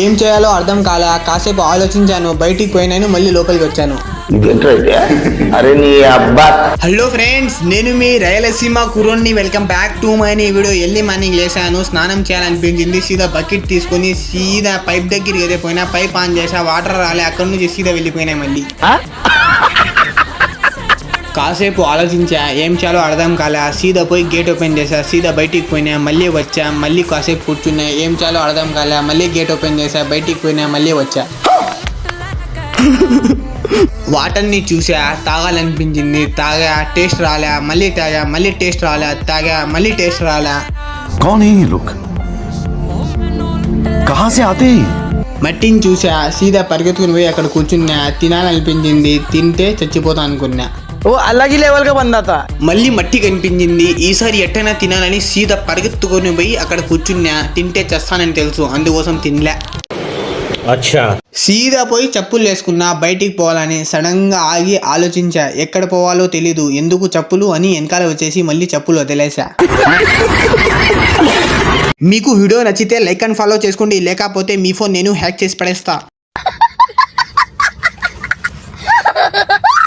ఏం చేయాలో అర్థం కాలా, కాసేపు ఆలోచించాను, బయటికి పోయినాను, మళ్ళీ లోపలికి వచ్చాను. అరే నీ అబ్బా. హలో ఫ్రెండ్స్, నేను మీ రాయలసీమ కుర్రోడ్ని. Welcome back to my video. Early morning లేసాను, స్నానం చేయాలనిపించింది. సీదా బకెట్ తీసుకొని సీదా పైప్ దగ్గరికి అయితే పోయినా, పైప్ ఆన్ చేసా, వాటర్ రాలే, అక్కడ నుంచి సీదా వెళ్ళిపోయినా. మళ్ళీ కాసేపు ఆలోచించా, ఏం చేయాలో అర్థం కాలే, సీదా పోయి గేట్ ఓపెన్ చేసా, సీదా బయటికి పోయినా, మళ్ళీ వచ్చా, మళ్ళీ కాసేపు కూర్చున్నా, ఏం చేయాలో అర్థం కాలే, మళ్ళీ గేట్ ఓపెన్ చేసా, బయటికి పోయినా, మళ్ళీ వచ్చా. వాటర్ని చూసా, తాగాలనిపించింది, తాగా, టేస్ట్ రాలే, మళ్ళీ తాగా, మళ్ళీ టేస్ట్ రాలే, తాగా, మళ్ళీ టేస్ట్ రాలే. कौन है ये लोग? कहाँ से आते हैं? మట్టిని చూసా, సీదా పరిగెత్తుకుని పోయి అక్కడ కూర్చున్నా, తినాలనిపించింది, తింటే చచ్చిపోతా అనుకున్నా. वो अलग ही लेवल का बंदा था. మళ్ళీ మట్టి కనిపించింది, ఈసారి ఎట్టైనా తినాలని సీదా పరిగెత్తుకొని పోయి అక్కడ కూర్చున్నా, తింటే చేస్తానని తెలుసు, అందుకోసం తినలే. సీదా పోయి చెప్పులు వేసుకున్నా, బయటికి పోవాలని. సడన్ గా ఆగి ఆలోచించా, ఎక్కడ పోవాలో తెలీదు, ఎందుకు చెప్పులు అని వెనకాల వచ్చేసి మళ్ళీ చెప్పులు వదిలేసా. మీకు వీడియో నచ్చితే లైక్ అండ్ ఫాలో చేసుకోండి, లేకపోతే మీ ఫోన్ నేను హ్యాక్ చేసి పడేస్తా.